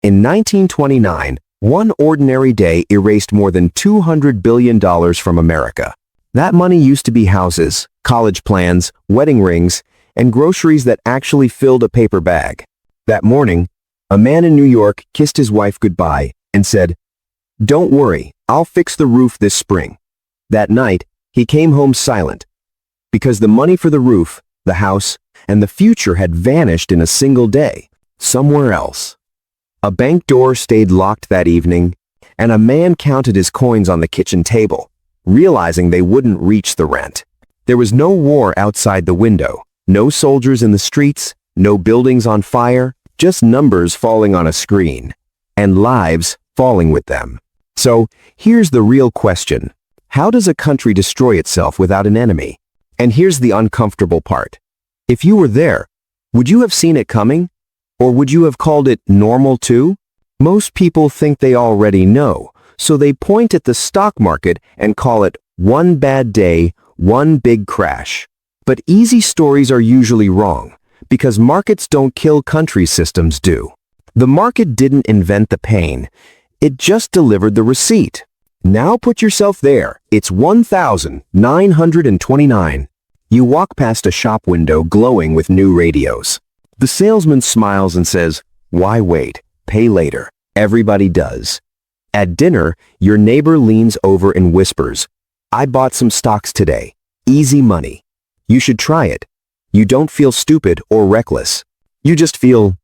In 1929, one ordinary day erased more than $200 billion from America. That money used to be houses, college plans, wedding rings, and groceries that actually filled a paper bag. That morning, a man in New York kissed his wife goodbye and said, "Don't worry, I'll fix the roof this spring." That night, he came home silent, because the money for the roof, the house, and the future had vanished in a single day, somewhere else. A bank door stayed locked that evening, and a man counted his coins on the kitchen table, realizing they wouldn't reach the rent. There was no war outside the window, no soldiers in the streets, no buildings on fire, just numbers falling on a screen, and lives falling with them. So, here's the real question. How does a country destroy itself without an enemy? And here's the uncomfortable part. If you were there, would you have seen it coming? Or would you have called it normal too? Most people think they already know, so they point at the stock market and call it one bad day, one big crash. But easy stories are usually wrong, because markets don't kill country, systems do. The market didn't invent the pain, it just delivered the receipt. Now put yourself there. It's 1,929. You walk past a shop window glowing with new radios. The salesman smiles and says, "Why wait? Pay later." Everybody does. At dinner, your neighbor leans over and whispers, "I bought some stocks today. Easy money. You should try it." You don't feel stupid or reckless. You just feel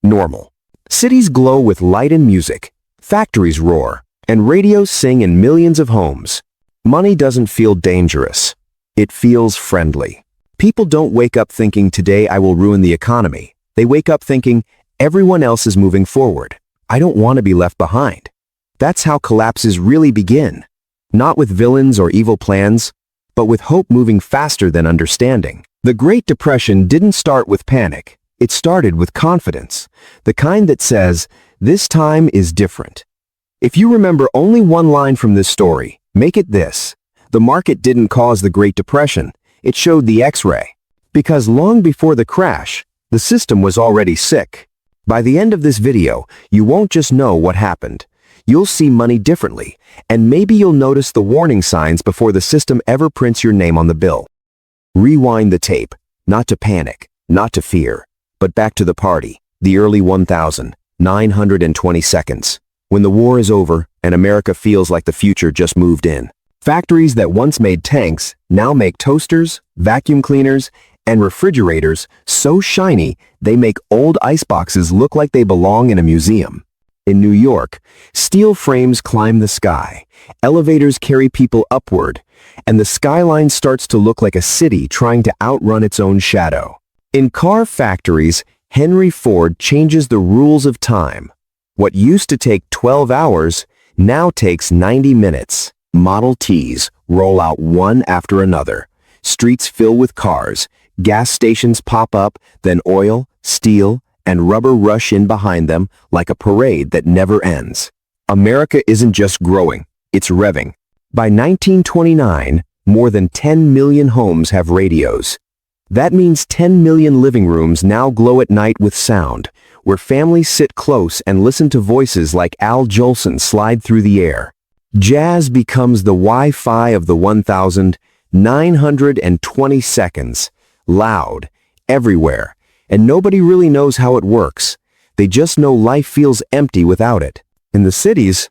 normal. Cities glow with light and music. Factories roar, and radios sing in millions of homes. Money doesn't feel dangerous. It feels friendly. People don't wake up thinking, "Today I will ruin the economy." They wake up thinking, "Everyone else is moving forward. I don't want to be left behind." That's how collapses really begin. Not with villains or evil plans, but with hope moving faster than understanding. The Great Depression didn't start with panic. It started with confidence, the kind that says, "This time is different." If you remember only one line from this story, make it this: the market didn't cause the Great Depression, it showed the X-ray. Because long before the crash, the system was already sick. By the end of this video, you won't just know what happened. You'll see money differently, and maybe you'll notice the warning signs before the system ever prints your name on the bill. Rewind the tape, not to panic, not to fear, but back to the party, the early 1920s, when the war is over and America feels like the future just moved in. Factories that once made tanks now make toasters, vacuum cleaners, and refrigerators so shiny they make old iceboxes look like they belong in a museum. In New York, steel frames climb the sky, elevators carry people upward, and the skyline starts to look like a city trying to outrun its own shadow. In car factories, Henry Ford changes the rules of time. What used to take 12 hours now takes 90 minutes. Model Ts roll out one after another. Streets fill with cars. Gas stations pop up, then oil, steel, and rubber rush in behind them like a parade that never ends. America isn't just growing, it's revving. By 1929, more than 10 million homes have radios. That means 10 million living rooms now glow at night with sound, where families sit close and listen to voices like Al Jolson slide through the air. Jazz becomes the Wi-Fi of the 1,920 seconds, loud, everywhere, and nobody really knows how it works. They just know life feels empty without it. In the cities,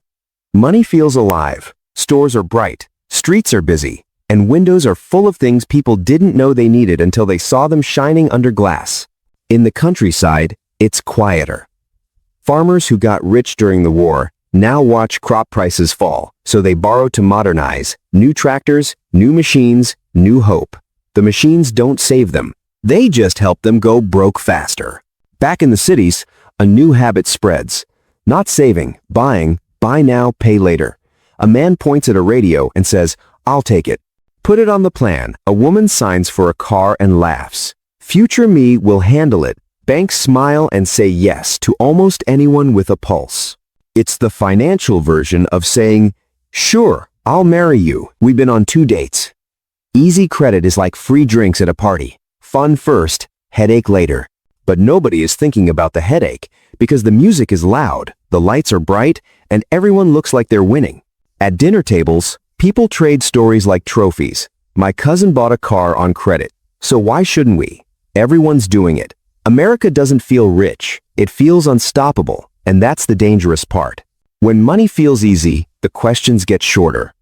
money feels alive, stores are bright, streets are busy, and windows are full of things people didn't know they needed until they saw them shining under glass. In the countryside, it's quieter. Farmers who got rich during the war now watch crop prices fall, so they borrow to modernize. New tractors, new machines, new hope. The machines don't save them. They just help them go broke faster. Back in the cities, a new habit spreads. Not saving, buying, buy now, pay later. A man points at a radio and says, "I'll take it." Put it on the plan. A woman signs for a car and laughs. Future me will handle it. Banks smile and say yes to almost anyone with a pulse. It's the financial version of saying, "Sure, I'll marry you. We've been on 2 dates." Easy credit is like free drinks at a party. Fun first, headache later. But nobody is thinking about the headache because the music is loud, the lights are bright, and everyone looks like they're winning. At dinner tables, people trade stories like trophies. My cousin bought a car on credit, so why shouldn't we? Everyone's doing it. America doesn't feel rich, it feels unstoppable, and that's the dangerous part. When money feels easy, the questions get shorter.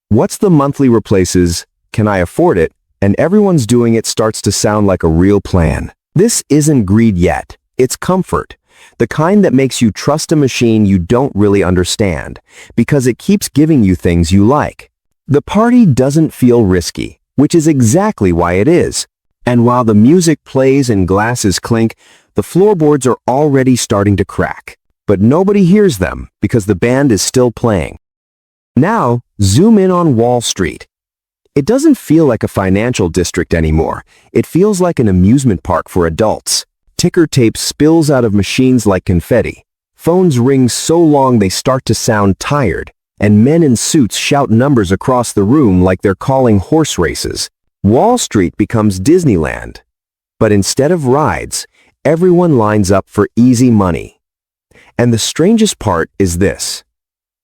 What's the monthly replaces? Can I afford it? And everyone's doing it starts to sound like a real plan. This isn't greed yet, it's comfort. The kind that makes you trust a machine you don't really understand, because it keeps giving you things you like. The party doesn't feel risky, which is exactly why it is. And while the music plays and glasses clink, the floorboards are already starting to crack. But nobody hears them because the band is still playing. Now, zoom in on Wall Street. It doesn't feel like a financial district anymore. It feels like an amusement park for adults. Ticker tape spills out of machines like confetti. Phones ring so long they start to sound tired, and men in suits shout numbers across the room like they're calling horse races. Wall Street becomes Disneyland. But instead of rides, everyone lines up for easy money. And the strangest part is this.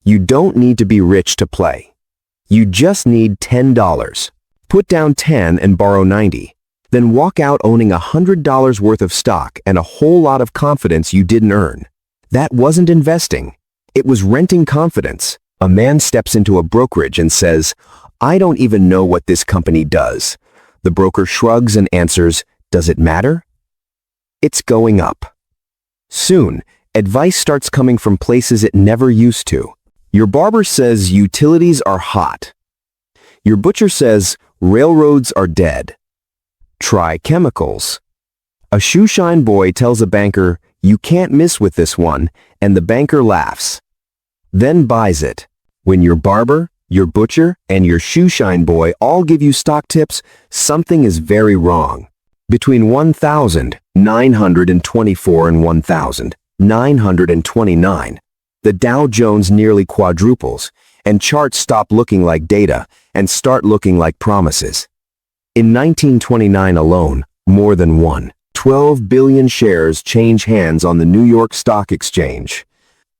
You don't need to be rich to play. You just need $10. Put down 10 and borrow 90. Then walk out owning $100 worth of stock and a whole lot of confidence you didn't earn. That wasn't investing. It was renting confidence. A man steps into a brokerage and says, "I don't even know what this company does." The broker shrugs and answers, "Does it matter?" It's going up. Soon, advice starts coming from places it never used to. Your barber says utilities are hot. Your butcher says railroads are dead. Try chemicals. A shoeshine boy tells a banker, "You can't miss with this one," and the banker laughs. Then buys it. When your barber, your butcher, and your shoeshine boy all give you stock tips, something is very wrong. Between 1,924 and 1,929, the Dow Jones nearly quadruples, and charts stop looking like data and start looking like promises. In 1929 alone, more than 12 billion shares change hands on the New York Stock Exchange.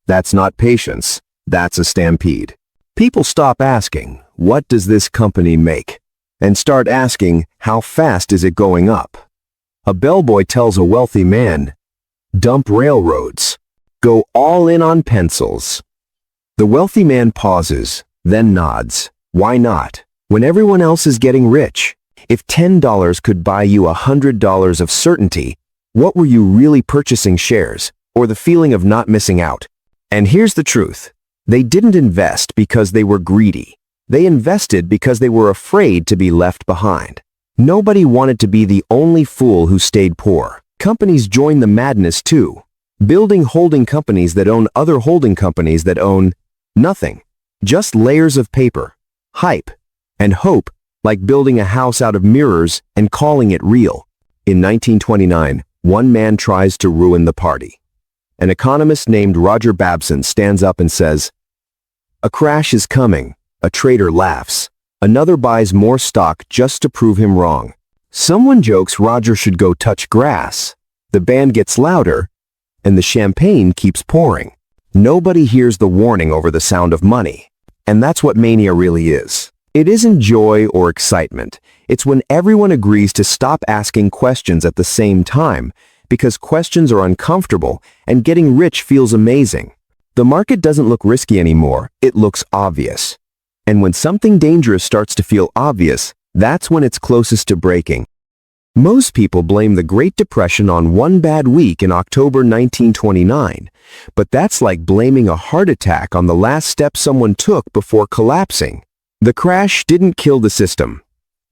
That's not patience, that's a stampede. People stop asking, "What does this company make?" and start asking, "How fast is it going up?" A bellboy tells a wealthy man, "Dump railroads. Go all in on pencils." The wealthy man pauses, then nods. Why not? When everyone else is getting rich. If $10 could buy you $100 of certainty, what were you really purchasing, shares, or the feeling of not missing out? And here's the truth. They didn't invest because they were greedy. They invested because they were afraid to be left behind. Nobody wanted to be the only fool who stayed poor. Companies joined the madness too. Building holding companies that own other holding companies that own nothing. Just layers of paper, hype, and hope, like building a house out of mirrors and calling it real. In 1929, one man tries to ruin the party. An economist named Roger Babson stands up and says, "A crash is coming." A trader laughs. Another buys more stock just to prove him wrong. Someone jokes Roger should go touch grass. The band gets louder, and the champagne keeps pouring. Nobody hears the warning over the sound of money. And that's what mania really is. It isn't joy or excitement. It's when everyone agrees to stop asking questions at the same time, because questions are uncomfortable and getting rich feels amazing. The market doesn't look risky anymore, it looks obvious. And when something dangerous starts to feel obvious, that's when it's closest to breaking. Most people blame the Great Depression on one bad week in October 1929, but that's like blaming a heart attack on the last step someone took before collapsing. The crash didn't kill the system.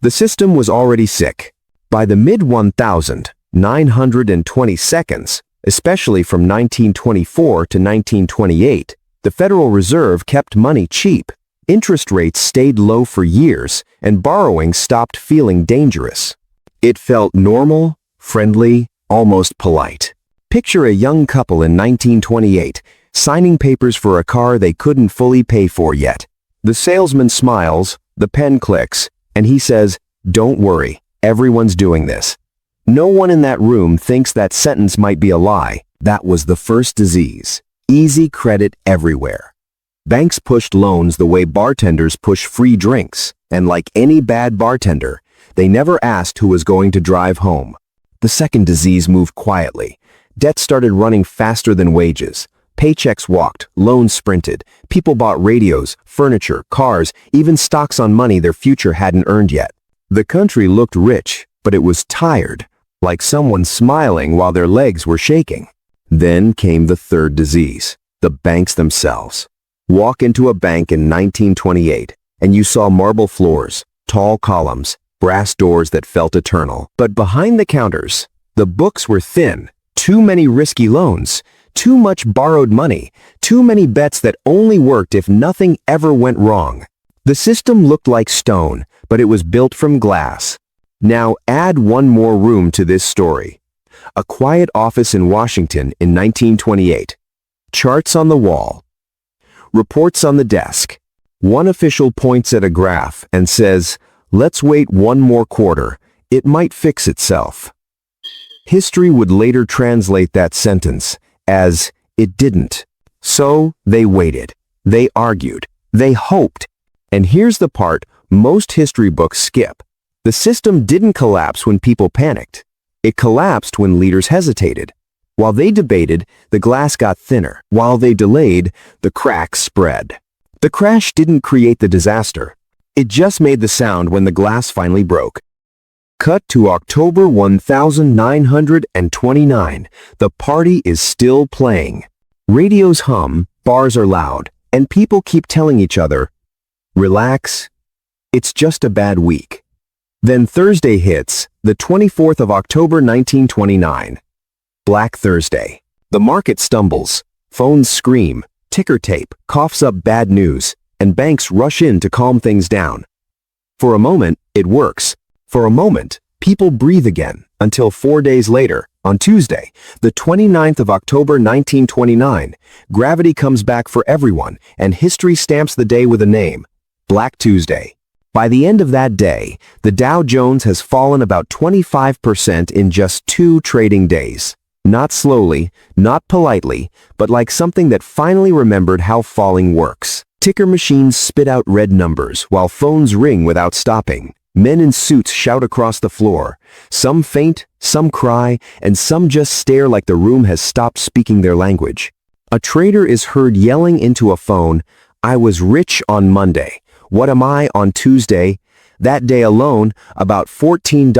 The system was already sick. By the mid-1920s, especially from 1924 to 1928, the Federal Reserve kept money cheap. Interest rates stayed low for years, and borrowing stopped feeling dangerous. It felt normal, friendly, almost polite. Picture a young couple in 1928, signing papers for a car they couldn't fully pay for yet. The salesman smiles, the pen clicks, and he says, "Don't worry, everyone's doing this." No one in that room thinks that sentence might be a lie. That was the first disease. Easy credit everywhere. Banks pushed loans the way bartenders push free drinks, and like any bad bartender, they never asked who was going to drive home. The second disease moved quietly. Debt started running faster than wages. Paychecks walked, loans sprinted. People bought radios, furniture, cars, even stocks on money their future hadn't earned yet. The country looked rich, but it was tired, like someone smiling while their legs were shaking. Then came the third disease, the banks themselves. Walk into a bank in 1928, and you saw marble floors, tall columns, brass doors that felt eternal. But behind the counters, the books were thin. Too many risky loans, too much borrowed money, too many bets that only worked if nothing ever went wrong. The system looked like stone, but it was built from glass. Now add one more room to this story. A quiet office in Washington in 1928. Charts on the wall. Reports on the desk. One official points at a graph and says, "Let's wait one more quarter. It might fix itself." History would later translate that sentence as, "It didn't." So they waited. They argued. They hoped. And here's the part most history books skip. The system didn't collapse when people panicked. It collapsed when leaders hesitated. While they debated, the glass got thinner. While they delayed, the cracks spread. The crash didn't create the disaster. It just made the sound when the glass finally broke. Cut to October 1929. The party is still playing. Radios hum, bars are loud, and people keep telling each other, "Relax, it's just a bad week." Then Thursday hits, the 24th of October 1929. Black Thursday. The market stumbles. Phones scream. Ticker tape coughs up bad news, and banks rush in to calm things down. For a moment, it works. For a moment, people breathe again, until 4 days later, on Tuesday, the 29th of October 1929, gravity comes back for everyone, and history stamps the day with a name, Black Tuesday. By the end of that day, the Dow Jones has fallen about 25% in just 2 trading days. Not slowly, not politely, but like something that finally remembered how falling works. Ticker machines spit out red numbers while phones ring without stopping. Men in suits shout across the floor. Some faint, some cry, and some just stare like the room has stopped speaking their language. A trader is heard yelling into a phone, "I was rich on Monday. What am I on Tuesday?" That day alone, about $14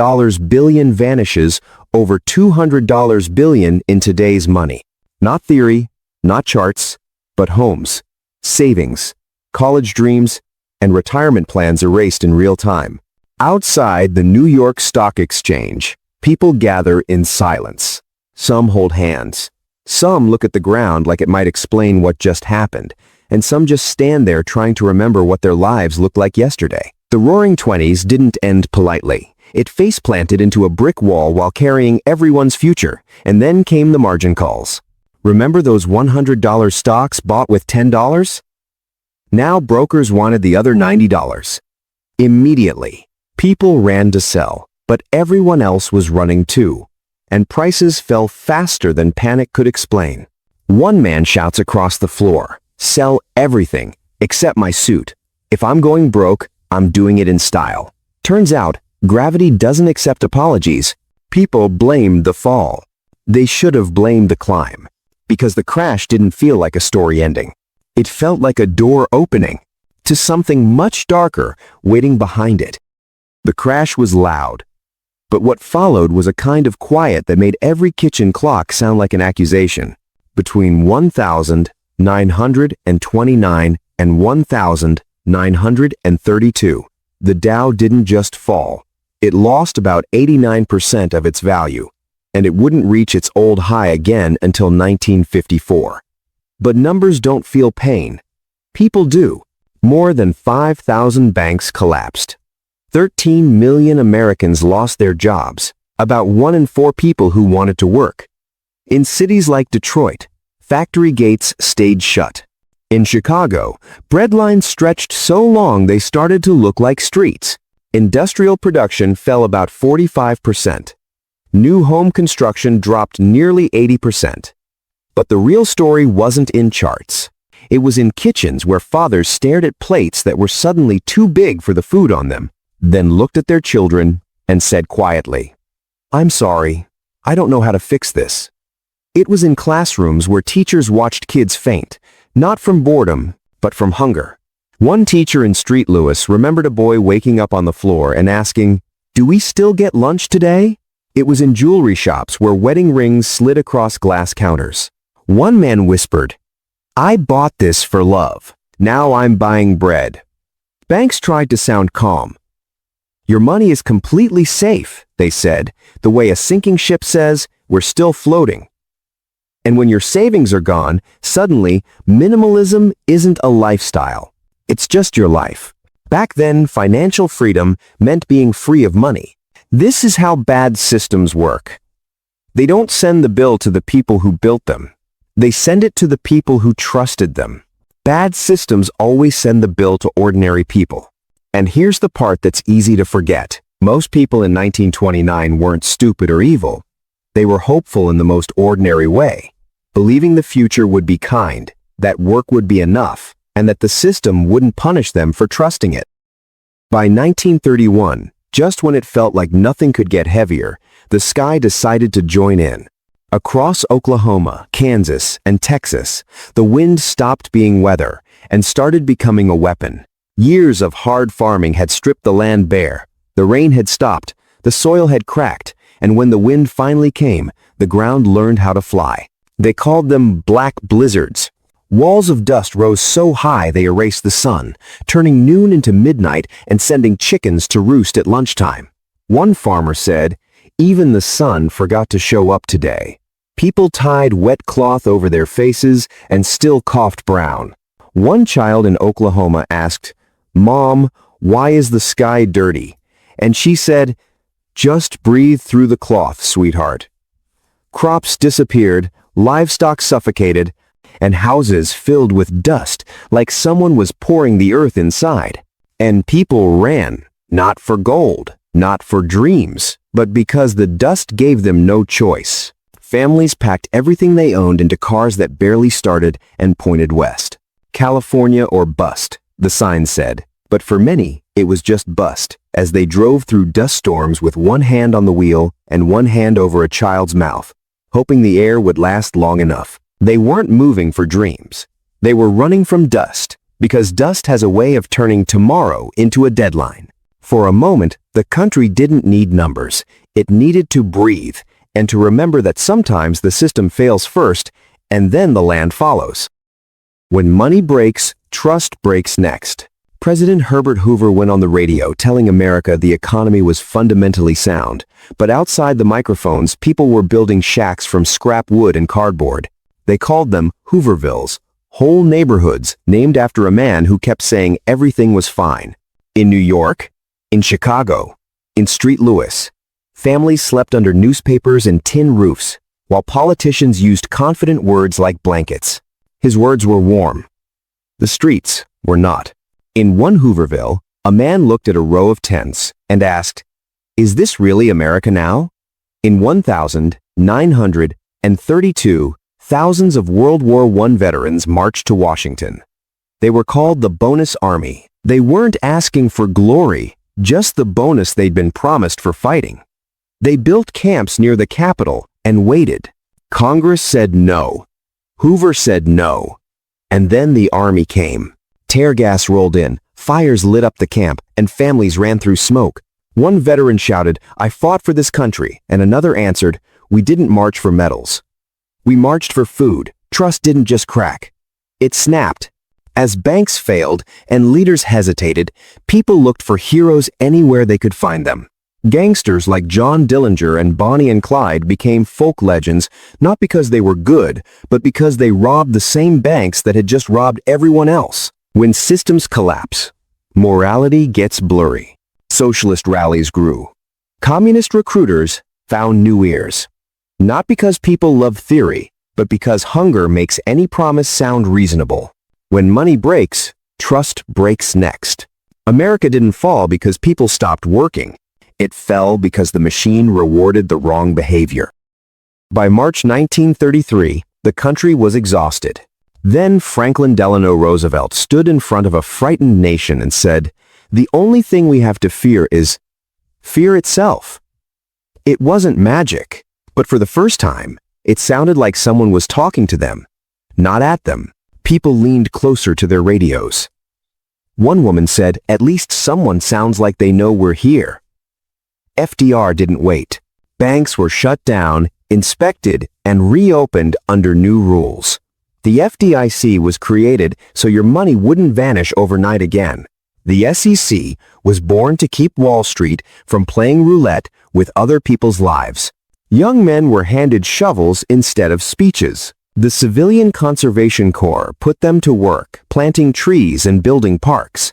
billion vanishes, over $200 billion in today's money. Not theory, not charts, but homes, savings, college dreams, and retirement plans erased in real time. Outside the New York Stock Exchange, people gather in silence. Some hold hands. Some look at the ground like it might explain what just happened, and some just stand there trying to remember what their lives looked like yesterday. The Roaring Twenties didn't end politely. It face-planted into a brick wall while carrying everyone's future, and then came the margin calls. Remember those $100 stocks bought with $10? Now brokers wanted the other $90. Immediately, people ran to sell, but everyone else was running too, and prices fell faster than panic could explain. One man shouts across the floor, "Sell everything, except my suit. If I'm going broke, I'm doing it in style." Turns out, gravity doesn't accept apologies. People blamed the fall. They should have blamed the climb, because the crash didn't feel like a story ending. It felt like a door opening to something much darker waiting behind it. The crash was loud, but what followed was a kind of quiet that made every kitchen clock sound like an accusation. Between 1929 and 1932, the Dow didn't just fall. It lost about 89% of its value, and it wouldn't reach its old high again until 1954. But numbers don't feel pain. People do. More than 5,000 banks collapsed. 13 million Americans lost their jobs, about 1 in 4 people who wanted to work. In cities like Detroit, factory gates stayed shut. In Chicago, bread lines stretched so long they started to look like streets. Industrial production fell about 45%. New home construction dropped nearly 80%. But the real story wasn't in charts. It was in kitchens where fathers stared at plates that were suddenly too big for the food on them, then looked at their children and said quietly, "I'm sorry, I don't know how to fix this." It was in classrooms where teachers watched kids faint, not from boredom, but from hunger. One teacher in Street Lewis remembered a boy waking up on the floor and asking, "Do we still get lunch today?" It was in jewelry shops where wedding rings slid across glass counters. One man whispered, "I bought this for love. Now I'm buying bread." Banks tried to sound calm. "Your money is completely safe," they said, "the way a sinking ship says, we're still floating." And when your savings are gone, suddenly, minimalism isn't a lifestyle. It's just your life. Back then, financial freedom meant being free of money. This is how bad systems work. They don't send the bill to the people who built them. They send it to the people who trusted them. Bad systems always send the bill to ordinary people. And here's the part that's easy to forget. Most people in 1929 weren't stupid or evil. They were hopeful in the most ordinary way, believing the future would be kind, that work would be enough, and that the system wouldn't punish them for trusting it. By 1931, just when it felt like nothing could get heavier, the sky decided to join in. Across Oklahoma, Kansas, and Texas, the wind stopped being weather and started becoming a weapon. Years of hard farming had stripped the land bare. The rain had stopped, the soil had cracked, and when the wind finally came, the ground learned how to fly. They called them black blizzards. Walls of dust rose so high they erased the sun, turning noon into midnight and sending chickens to roost at lunchtime. One farmer said, "Even the sun forgot to show up today." People tied wet cloth over their faces and still coughed brown. One child in Oklahoma asked, "Mom, why is the sky dirty?" And she said, "Just breathe through the cloth, sweetheart." Crops disappeared, livestock suffocated, and houses filled with dust like someone was pouring the earth inside. And people ran, not for gold, not for dreams, but because the dust gave them no choice. Families packed everything they owned into cars that barely started and pointed west. California or bust, the sign said. But for many, it was just bust, as they drove through dust storms with one hand on the wheel and one hand over a child's mouth, hoping the air would last long enough. They weren't moving for dreams. They were running from dust, because dust has a way of turning tomorrow into a deadline. For a moment, the country didn't need numbers. It needed to breathe, and to remember that sometimes the system fails first, and then the land follows. When money breaks, trust breaks next. President Herbert Hoover went on the radio telling America the economy was fundamentally sound, but outside the microphones, people were building shacks from scrap wood and cardboard. They called them Hoovervilles, whole neighborhoods named after a man who kept saying everything was fine. In New York, in Chicago, in Street Lewis, families slept under newspapers and tin roofs, while politicians used confident words like blankets. His words were warm. The streets were not. In one Hooverville, a man looked at a row of tents and asked, "Is this really America now?" In 1932, thousands of World War I veterans marched to Washington. They were called the Bonus Army. They weren't asking for glory, just the bonus they'd been promised for fighting. They built camps near the Capitol and waited. Congress said no. Hoover said no. And then the army came. Tear gas rolled in, fires lit up the camp, and families ran through smoke. One veteran shouted, "I fought for this country," and another answered, "We didn't march for medals. We marched for food." Trust didn't just crack. It snapped. As banks failed and leaders hesitated, people looked for heroes anywhere they could find them. Gangsters like John Dillinger and Bonnie and Clyde became folk legends not because they were good, but because they robbed the same banks that had just robbed everyone else. When systems collapse, morality gets blurry. Socialist rallies grew. Communist recruiters found new ears. Not because people love theory, but because hunger makes any promise sound reasonable. When money breaks, trust breaks next. America didn't fall because people stopped working. It fell because the machine rewarded the wrong behavior. By March 1933, the country was exhausted. Then Franklin Delano Roosevelt stood in front of a frightened nation and said, "The only thing we have to fear is fear itself." It wasn't magic, but for the first time, it sounded like someone was talking to them, not at them. People leaned closer to their radios. One woman said, "At least someone sounds like they know we're here." FDR didn't wait. Banks were shut down, inspected, and reopened under new rules. The FDIC was created so your money wouldn't vanish overnight again. The SEC was born to keep Wall Street from playing roulette with other people's lives. Young men were handed shovels instead of speeches. The Civilian Conservation Corps put them to work, planting trees and building parks.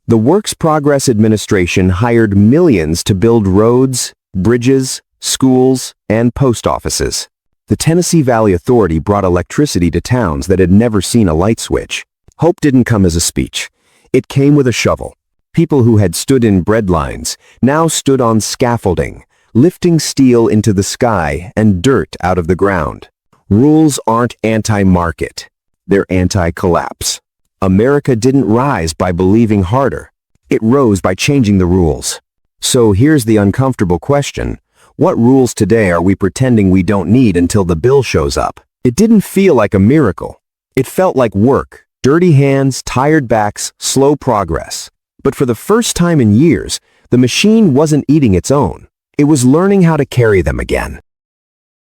The Works Progress Administration hired millions to build roads, bridges, schools, and post offices. The Tennessee Valley Authority brought electricity to towns that had never seen a light switch. Hope didn't come as a speech. It came with a shovel. People who had stood in bread lines now stood on scaffolding, lifting steel into the sky and dirt out of the ground. Rules aren't anti-market. They're anti-collapse. America didn't rise by believing harder. It rose by changing the rules. So here's the uncomfortable question. What rules today are we pretending we don't need until the bill shows up? It didn't feel like a miracle. It felt like work, dirty hands, tired backs, slow progress. But for the first time in years, the machine wasn't eating its own. It was learning how to carry them again.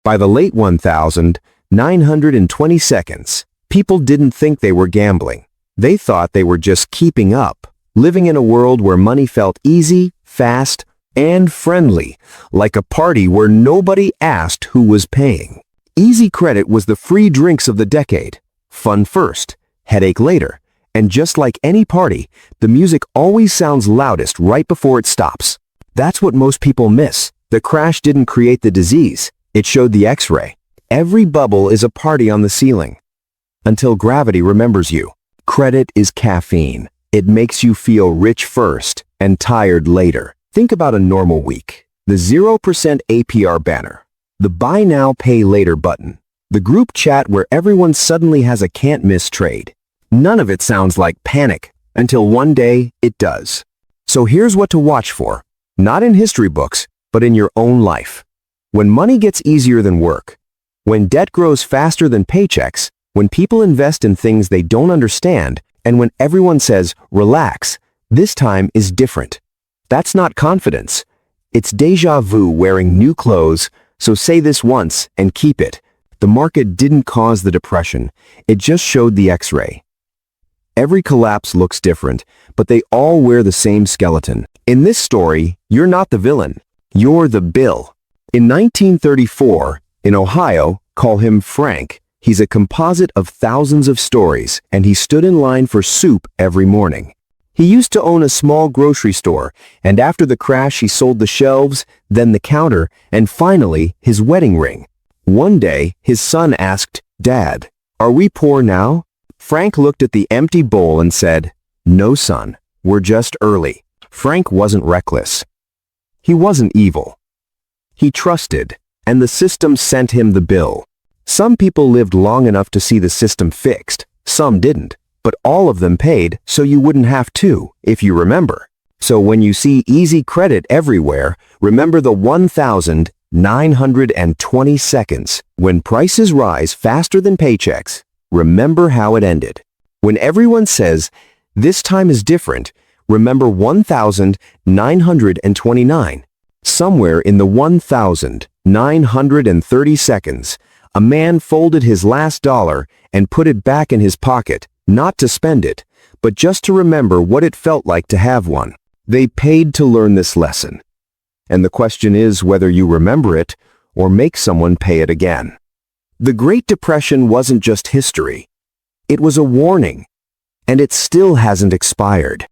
By the late 1920 seconds, people didn't think they were gambling. They thought they were just keeping up, living in a world where money felt easy, fast, and friendly, like a party where nobody asked who was paying. Easy credit was the free drinks of the decade. Fun first, headache later. And just like any party, the music always sounds loudest right before it stops. That's what most people miss. The crash didn't create the disease. It showed the X-ray. Every bubble is a party on the ceiling. Until gravity remembers you. Credit is caffeine. It makes you feel rich first and tired later. Think about a normal week. The 0% APR banner. The buy now, pay later button. The group chat where everyone suddenly has a can't miss trade. None of it sounds like panic until one day it does. So here's what to watch for. Not in history books, but in your own life. When money gets easier than work. When debt grows faster than paychecks. When people invest in things they don't understand. And when everyone says, relax, this time is different. That's not confidence. It's déjà vu wearing new clothes, so say this once and keep it. The market didn't cause the depression. It just showed the X-ray. Every collapse looks different, but they all wear the same skeleton. In this story, you're not the villain. You're the bill. In 1934, in Ohio, call him Frank. He's a composite of thousands of stories, and he stood in line for soup every morning. He used to own a small grocery store, and after the crash he sold the shelves, then the counter, and finally his wedding ring. One day, his son asked, "Dad, are we poor now?" Frank looked at the empty bowl and said, "No, son, we're just early." Frank wasn't reckless. He wasn't evil. He trusted, and the system sent him the bill. Some people lived long enough to see the system fixed, some didn't, but all of them paid so you wouldn't have to, if you remember. So when you see easy credit everywhere, remember the 1,920 seconds. When prices rise faster than paychecks, remember how it ended. When everyone says, this time is different, remember 1,929. Somewhere in the 1,930 seconds, a man folded his last dollar and put it back in his pocket, not to spend it, but just to remember what it felt like to have one. They paid to learn this lesson. And the question is whether you remember it or make someone pay it again. The Great Depression wasn't just history. It was a warning, and it still hasn't expired.